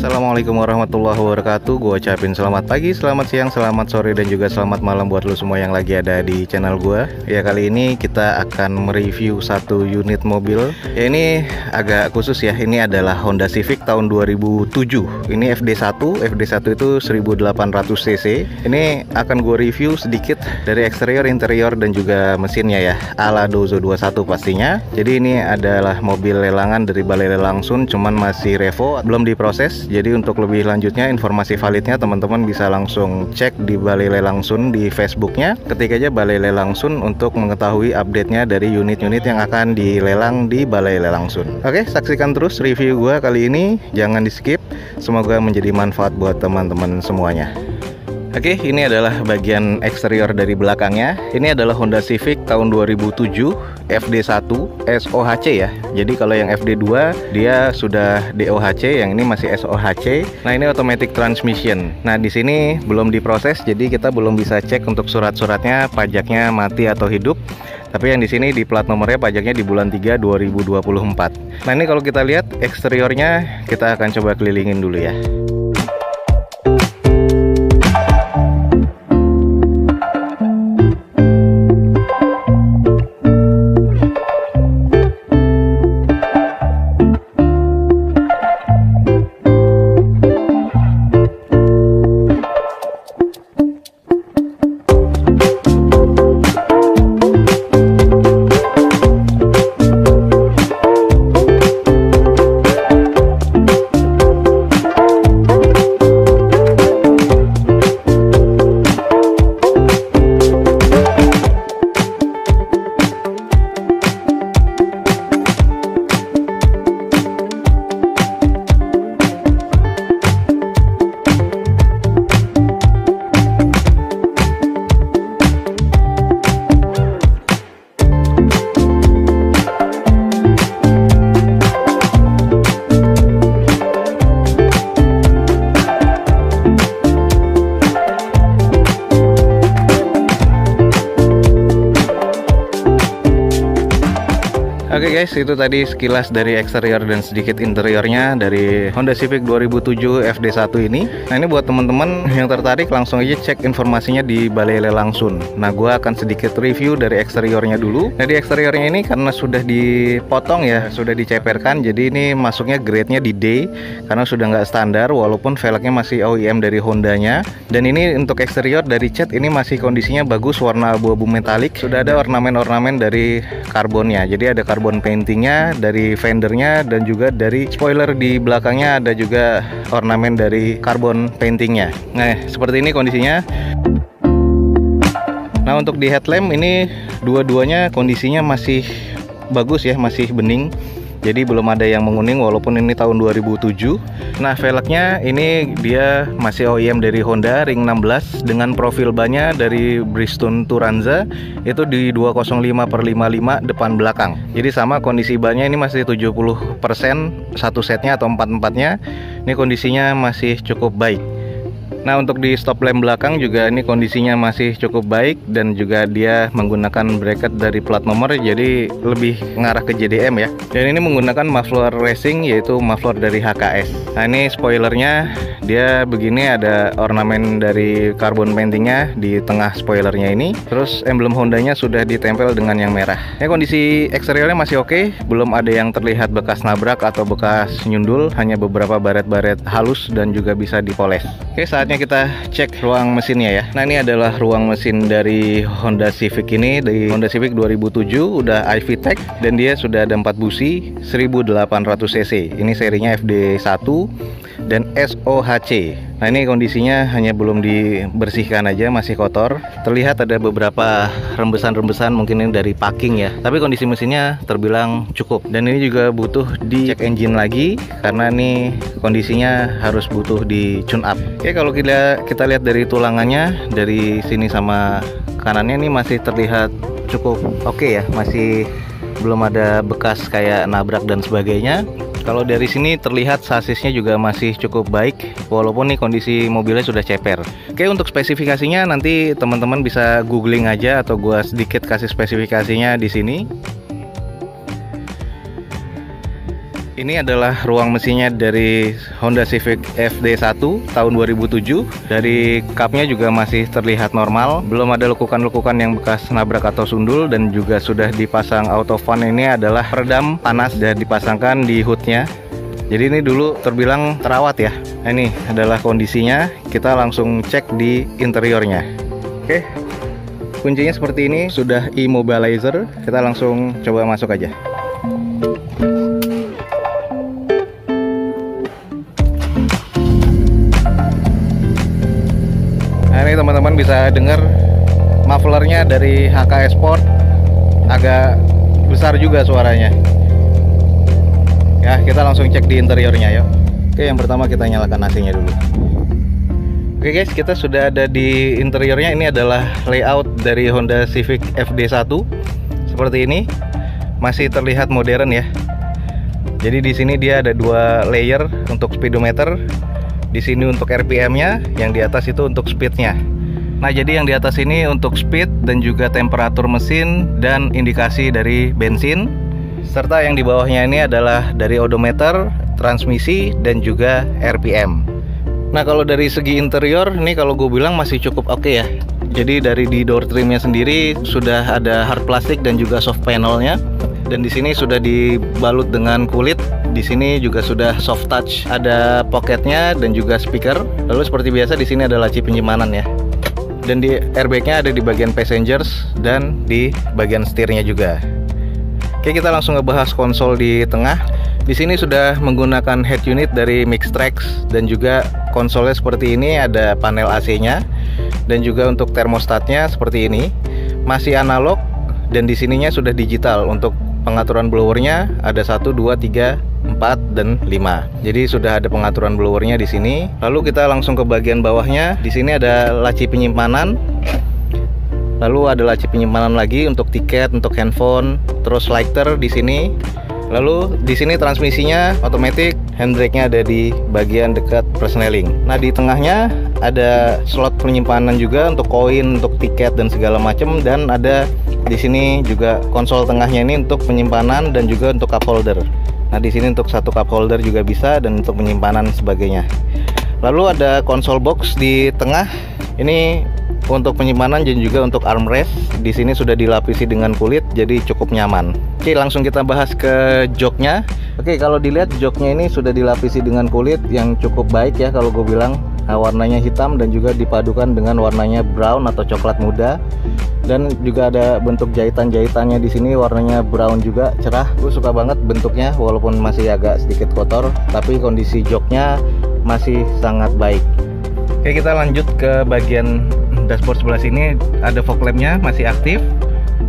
Assalamualaikum warahmatullahi wabarakatuh. Gue ucapin selamat pagi, selamat siang, selamat sore, dan juga selamat malam buat lo semua yang lagi ada di channel gue. Ya, kali ini kita akan mereview satu unit mobil. Ya, ini agak khusus ya. Ini adalah Honda Civic tahun 2007. Ini FD1. FD1 itu 1800 cc. Ini akan gue review sedikit dari eksterior, interior, dan juga mesinnya ya, ala Dozo 21 pastinya. Jadi ini adalah mobil lelangan dari Balai Lelang Sun, cuman masih revo, belum diproses. Jadi untuk lebih lanjutnya, informasi validnya teman-teman bisa langsung cek di Balai Lelang Sun di Facebooknya. Ketik aja Balai Lelang Sun untuk mengetahui update-nya dari unit-unit yang akan dilelang di Balai Lelang Sun. Oke, saksikan terus review gua kali ini, jangan di skip. Semoga menjadi manfaat buat teman-teman semuanya. Oke, ini adalah bagian eksterior dari belakangnya. Ini adalah Honda Civic tahun 2007 FD1 SOHC ya. Jadi kalau yang FD2 dia sudah DOHC, yang ini masih SOHC. Nah, ini automatic transmission. Nah, di sini belum diproses, jadi kita belum bisa cek untuk surat-suratnya, pajaknya mati atau hidup. Tapi yang di sini di plat nomornya pajaknya di bulan 3 2024. Nah, ini kalau kita lihat eksteriornya, kita akan coba kelilingin dulu ya. Oke guys, itu tadi sekilas dari eksterior dan sedikit interiornya dari Honda Civic 2007 FD1 ini. Nah, ini buat teman-teman yang tertarik langsung aja cek informasinya di Balai Lelang Sun. Nah, gue akan sedikit review dari eksteriornya dulu. Nah, di eksteriornya ini karena sudah dipotong ya, sudah diceperkan, jadi ini masuknya grade-nya di D karena sudah nggak standar, walaupun velgnya masih OEM dari Hondanya. Dan ini untuk eksterior dari cat ini masih kondisinya bagus, warna abu-abu metalik. Sudah ada ornamen-ornamen dari karbonnya, jadi ada karbon paintingnya dari fendernya, dan juga dari spoiler di belakangnya ada juga ornamen dari karbon paintingnya. Nah, seperti ini kondisinya. Nah, untuk di headlamp ini dua-duanya kondisinya masih bagus ya, masih bening. Jadi belum ada yang menguning walaupun ini tahun 2007. Nah, velgnya ini dia masih OEM dari Honda, ring 16 dengan profil bannya dari Bridgestone Turanza itu di 205/55 depan belakang. Jadi sama kondisi bannya ini masih 70% satu setnya atau 4/4-nya. Ini kondisinya masih cukup baik. Nah, untuk di stop lamp belakang juga ini kondisinya masih cukup baik, dan juga dia menggunakan bracket dari plat nomor, jadi lebih ngarah ke JDM ya. Dan ini menggunakan muffler racing, yaitu muffler dari HKS. Nah, ini spoilernya dia begini, ada ornamen dari carbon paintingnya di tengah spoilernya ini. Terus emblem Hondanya sudah ditempel dengan yang merah. Ini kondisi eksteriornya masih oke, belum ada yang terlihat bekas nabrak atau bekas nyundul, hanya beberapa baret-baret halus dan juga bisa dipoles. Oke, saatnya kita cek ruang mesinnya ya. Nah, ini adalah ruang mesin dari Honda Civic ini, dari Honda Civic 2007, udah iVTEC, dan dia sudah ada 4 busi 1800 cc. Ini serinya FD1 dan SOHC. Nah, ini kondisinya hanya belum dibersihkan aja, masih kotor. Terlihat ada beberapa rembesan-rembesan, mungkin ini dari packing ya. Tapi kondisi mesinnya terbilang cukup. Dan ini juga butuh dicek engine lagi, karena ini kondisinya harus butuh di tune up. Oke, kalau kita lihat dari tulangannya, dari sini sama kanannya ini masih terlihat cukup oke ya. Masih belum ada bekas kayak nabrak dan sebagainya. Kalau dari sini terlihat sasisnya juga masih cukup baik, walaupun nih kondisi mobilnya sudah ceper. Oke, untuk spesifikasinya nanti teman-teman bisa googling aja, atau gua sedikit kasih spesifikasinya di sini. Ini adalah ruang mesinnya dari Honda Civic FD1 tahun 2007. Dari kapnya juga masih terlihat normal, belum ada lekukan-lekukan yang bekas nabrak atau sundul, dan juga sudah dipasang auto fan. Ini adalah peredam panas dan dipasangkan di hoodnya. Jadi ini dulu terbilang terawat ya. Nah, ini adalah kondisinya. Kita langsung cek di interiornya. Oke, kuncinya seperti ini, sudah immobilizer. Kita langsung coba masuk aja. Nah, ini teman-teman bisa dengar mufflernya dari HKS Sport, agak besar juga suaranya. Ya, kita langsung cek di interiornya ya. Oke, yang pertama kita nyalakan AC-nya dulu. Oke guys, kita sudah ada di interiornya. Ini adalah layout dari Honda Civic FD1 seperti ini. Masih terlihat modern ya. Jadi di sini dia ada 2 layer untuk speedometer. Di sini untuk RPM-nya, yang di atas itu untuk speed-nya. Nah, jadi yang di atas ini untuk speed dan juga temperatur mesin dan indikasi dari bensin. Serta yang di bawahnya ini adalah dari odometer, transmisi, dan juga RPM. Nah, kalau dari segi interior, ini kalau gue bilang masih cukup oke ya. Jadi dari di door trimnya sendiri sudah ada hard plastik dan juga soft panelnya. Dan di sini sudah dibalut dengan kulit. Di sini juga sudah soft touch, ada pocketnya dan juga speaker. Lalu seperti biasa di sini ada laci penyimpanan ya. Dan di airbagnya ada di bagian passengers dan di bagian setirnya juga. Oke, kita langsung ngebahas konsol di tengah. Di sini sudah menggunakan head unit dari Mixtrax dan juga konsolnya seperti ini, ada panel AC-nya dan juga untuk termostatnya seperti ini. Masih analog dan di sininya sudah digital. Untuk pengaturan blowernya ada 1, 2, 3, 4 dan 5. Jadi sudah ada pengaturan blowernya di sini. Lalu kita langsung ke bagian bawahnya. Di sini ada laci penyimpanan. Lalu ada laci penyimpanan lagi untuk tiket, untuk handphone, terus lighter di sini. Lalu di sini transmisinya otomatis, handbrake-nya ada di bagian dekat persneling. Nah, di tengahnya ada slot penyimpanan juga untuk koin, untuk tiket dan segala macam, dan ada di sini juga konsol tengahnya ini untuk penyimpanan dan juga untuk cup holder. Nah, di sini untuk satu cup holder juga bisa dan untuk penyimpanan sebagainya. Lalu ada konsol box di tengah. Ini untuk penyimpanan dan juga untuk armrest. Di sini sudah dilapisi dengan kulit, jadi cukup nyaman. Oke, langsung kita bahas ke joknya. Oke, kalau dilihat joknya ini sudah dilapisi dengan kulit yang cukup baik ya kalau gue bilang. Nah, warnanya hitam dan juga dipadukan dengan warnanya brown atau coklat muda. Dan juga ada bentuk jahitan-jahitannya di sini warnanya brown juga, cerah. Gue suka banget bentuknya walaupun masih agak sedikit kotor, tapi kondisi joknya masih sangat baik. Oke, kita lanjut ke bagian dashboard sebelah sini. Ada fog lamp-nya masih aktif.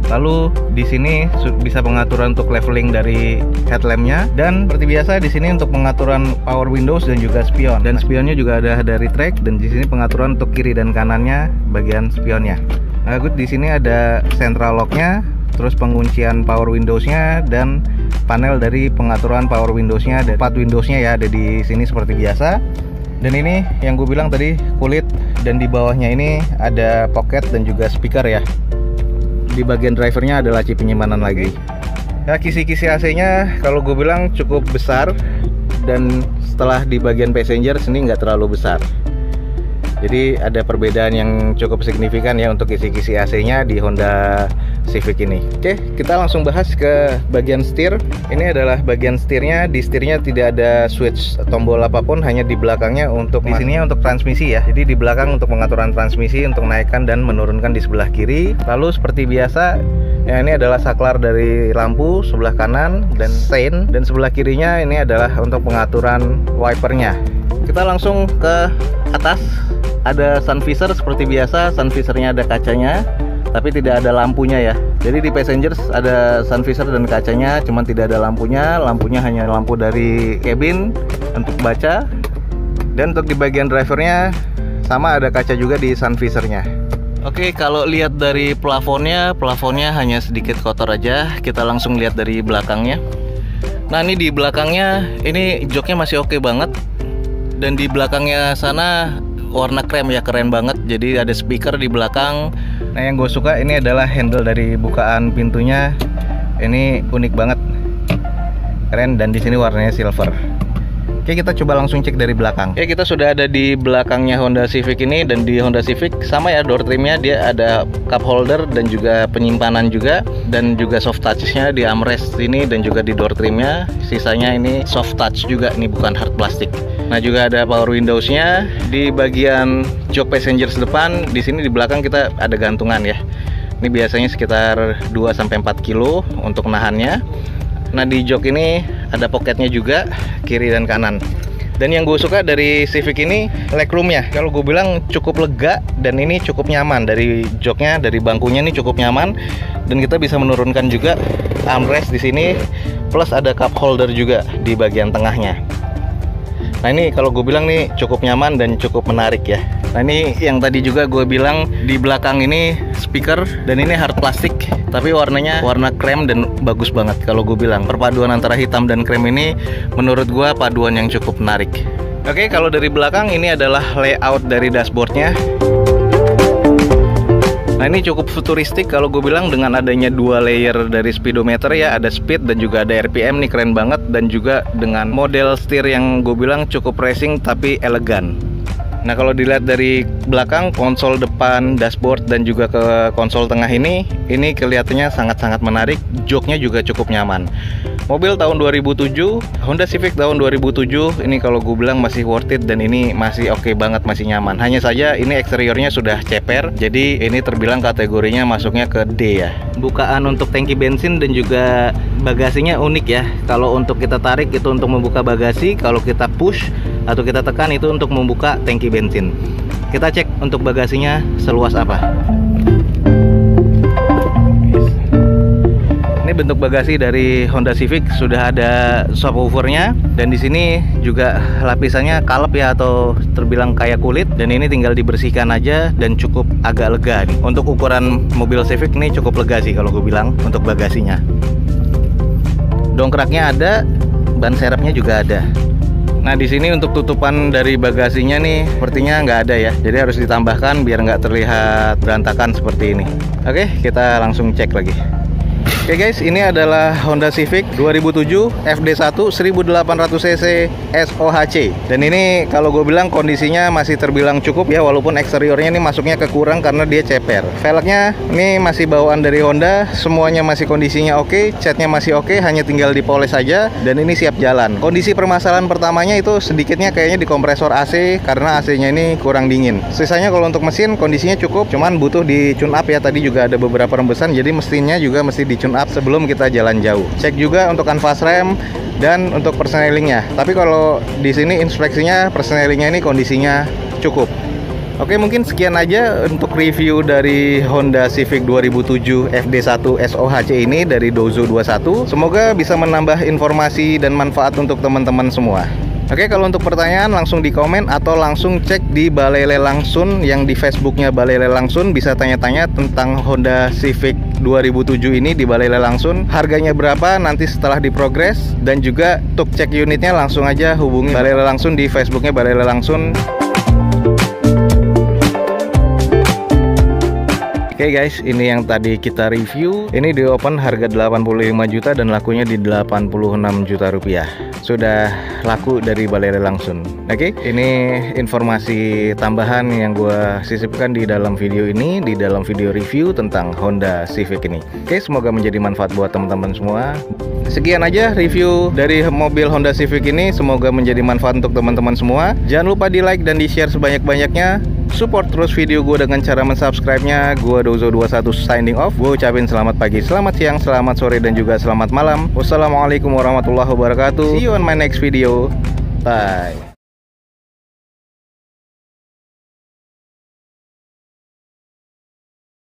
Lalu di sini bisa pengaturan untuk leveling dari headlamp-nya, dan seperti biasa di sini untuk pengaturan power windows dan juga spion. Dan spionnya juga ada dari track, dan di sini pengaturan untuk kiri dan kanannya bagian spionnya. Nah, di sini ada central lock-nya, terus penguncian power windows-nya dan panel dari pengaturan power windows-nya. Ada 4 windows-nya ya, ada di sini seperti biasa. Dan ini yang gue bilang tadi kulit, dan di bawahnya ini ada pocket dan juga speaker ya. Di bagian drivernya ada laci penyimpanan lagi. Ya, kisi-kisi AC-nya kalau gue bilang cukup besar, dan setelah di bagian passenger sini nggak terlalu besar. Jadi ada perbedaan yang cukup signifikan ya untuk kisi-kisi AC-nya di Honda Civic ini. Oke, kita langsung bahas ke bagian setir. Ini adalah bagian setirnya. Di setirnya tidak ada switch tombol apapun, hanya di belakangnya untuk di sininya untuk transmisi ya. Jadi di belakang untuk pengaturan transmisi, untuk naikkan dan menurunkan di sebelah kiri. Lalu seperti biasa, ya, ini adalah saklar dari lampu sebelah kanan dan sein, dan sebelah kirinya ini adalah untuk pengaturan wipernya. Kita langsung ke atas. Ada sun visor seperti biasa. Sun visornya ada kacanya, tapi tidak ada lampunya ya. Jadi di passengers ada sun visor dan kacanya, cuman tidak ada lampunya. Lampunya hanya lampu dari cabin untuk baca. Dan untuk di bagian drivernya sama, ada kaca juga di sun visornya. Oke, kalau lihat dari plafonnya hanya sedikit kotor aja. Kita langsung lihat dari belakangnya. Nah, ini di belakangnya ini joknya masih oke banget. Dan di belakangnya sana warna krem ya, keren banget. Jadi ada speaker di belakang. Nah, yang gue suka ini adalah handle dari bukaan pintunya. Ini unik banget. keren, dan di sini warnanya silver. Oke, kita coba langsung cek dari belakang. Oke, kita sudah ada di belakangnya Honda Civic ini, dan di Honda Civic sama ya, door trimnya dia ada cup holder dan juga penyimpanan juga, dan juga soft touchnya di armrest ini dan juga di door trimnya. Sisanya ini soft touch juga, ini bukan hard plastik. Nah, juga ada power windowsnya di bagian jok passengers depan. Di sini di belakang kita ada gantungan ya. Ini biasanya sekitar 2-4 kilo untuk nahannya. Nah, di jok ini ada pocketnya juga, kiri dan kanan. Dan yang gue suka dari Civic ini legroomnya, kalau gue bilang cukup lega, dan ini cukup nyaman. Dari joknya, dari bangkunya ini cukup nyaman, dan kita bisa menurunkan juga armrest di sini, plus ada cup holder juga di bagian tengahnya. Nah, ini kalau gue bilang nih cukup nyaman dan cukup menarik ya. Nah, ini yang tadi juga gue bilang, di belakang ini speaker, dan ini hard plastik, tapi warnanya warna krem dan bagus banget. Kalau gue bilang perpaduan antara hitam dan krem ini menurut gue paduan yang cukup menarik. Oke, kalau dari belakang ini adalah layout dari dashboardnya. Nah, ini cukup futuristik kalau gue bilang, dengan adanya 2 layer dari speedometer ya, ada speed dan juga ada RPM nih, keren banget. Dan juga dengan model setir yang gue bilang cukup racing tapi elegan. Nah, kalau dilihat dari belakang, konsol depan, dashboard, dan juga ke konsol tengah ini kelihatannya sangat-sangat menarik. Joknya juga cukup nyaman. Mobil tahun 2007, Honda Civic tahun 2007, ini kalau gue bilang masih worth it, dan ini masih oke banget, masih nyaman. Hanya saja ini eksteriornya sudah ceper, jadi ini terbilang kategorinya masuknya ke D ya. Bukaan untuk tangki bensin dan juga bagasinya unik ya. Kalau untuk kita tarik itu untuk membuka bagasi, kalau kita push atau kita tekan itu untuk membuka tangki bensin. Kita cek untuk bagasinya seluas apa. Ini bentuk bagasi dari Honda Civic, sudah ada subwoofernya, dan di sini juga lapisannya kalep ya, atau terbilang kayak kulit, dan ini tinggal dibersihkan aja dan cukup agak lega nih. Untuk ukuran mobil Civic ini cukup lega sih kalau gue bilang untuk bagasinya. Dongkraknya ada, ban serepnya juga ada. Nah, di sini untuk tutupan dari bagasinya nih sepertinya nggak ada ya, jadi harus ditambahkan biar nggak terlihat berantakan seperti ini. Oke, kita langsung cek lagi. Oke guys, ini adalah Honda Civic 2007 FD1 1800cc SOHC. Dan ini kalau gue bilang kondisinya masih terbilang cukup ya, walaupun eksteriornya ini masuknya kekurang karena dia ceper. Velgnya ini masih bawaan dari Honda, semuanya masih kondisinya oke, catnya masih oke, hanya tinggal dipoles saja, dan ini siap jalan. Kondisi permasalahan pertamanya itu sedikitnya kayaknya di kompresor AC, karena AC-nya ini kurang dingin. Sisanya kalau untuk mesin kondisinya cukup, cuman butuh di tune up ya. Tadi juga ada beberapa rembesan, jadi mesinnya juga mesti di tune up sebelum kita jalan jauh. Cek juga untuk kanvas rem dan untuk persnelingnya. Tapi kalau di sini inspeksinya persnelingnya ini kondisinya cukup. Oke, mungkin sekian aja untuk review dari Honda Civic 2007 FD1 SOHC ini dari Dozo 21. Semoga bisa menambah informasi dan manfaat untuk teman-teman semua. Oke, kalau untuk pertanyaan langsung di komen atau langsung cek di Balai Lelang Sun, yang di Facebooknya Balai Lelang Sun. Bisa tanya-tanya tentang Honda Civic 2007 ini di Balai Lelang Sun. Harganya berapa nanti setelah diprogres, dan juga untuk cek unitnya langsung aja hubungi Balai Lelang Sun di Facebooknya Balai Lelang Sun. Oke guys, ini yang tadi kita review. Ini di open harga 85 juta dan lakunya di 86 juta rupiah. Sudah laku dari Balai Lelang Sun. Oke, ini informasi tambahan yang gue sisipkan di dalam video ini, di dalam video review tentang Honda Civic ini. Oke, semoga menjadi manfaat buat teman-teman semua. Sekian aja review dari mobil Honda Civic ini, semoga menjadi manfaat untuk teman-teman semua. Jangan lupa di like dan di share sebanyak-banyaknya. Support terus video gue dengan cara mensubscribe-nya. Gue Dozo 21 signing off. Gue ucapin selamat pagi, selamat siang, selamat sore, dan juga selamat malam. Wassalamualaikum warahmatullahi wabarakatuh. See you on my next video. Bye.